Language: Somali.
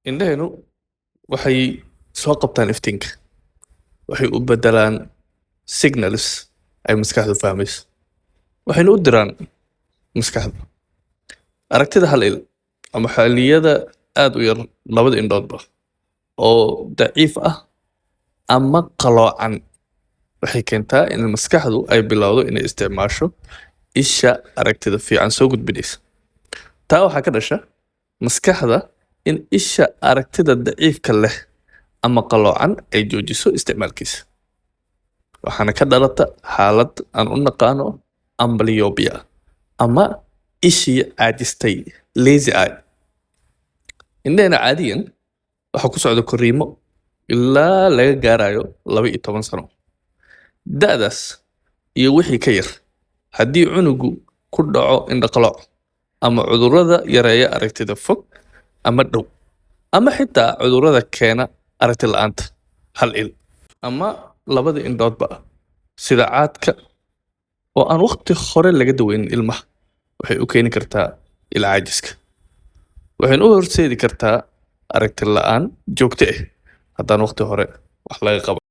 indhaheennu waxay soo qabtaan iftiinka, waxay u beddelaan signals ay maskaxdu fahmayso, waxayna u diraan maskaxda. Aragtida hal il ama xilliyada aad u yar labada indhoodba oo daciif ah ama qaloocan waxay keentaa in maskaxdu ay bilowdo inay isticmaasho isha aragtida fiican soo gudbinaysa. Taa waxaa ka dhasha maskaxda in isha aragtida daciifka leh ama qaloocan ay joojiso isticmaalkiisa, waxaana ka dhalata xaalad aan u naqaano amblyopia ama ishii caajistay lazy eye. Indhaheenna caadiyan waxaa ku socda korriimo ilaa laga gaarayo 12 sano. Da'daas iyo wixii ka yar, haddii cunugu ku dhaco indho qalooc ama cudurrada yareeya aragtida fog ama dhow, ama xitaa cudurrada keena aragti la'aanta hal il ama labada indhoodba, sida caadka oo aan waqti hore laga daweynin ilmaha, waxay u keeni kartaa il caajiska. Waxayna u horseedi kartaa aragti la'aan joogto ah haddaan waqti hore wax laga qaban.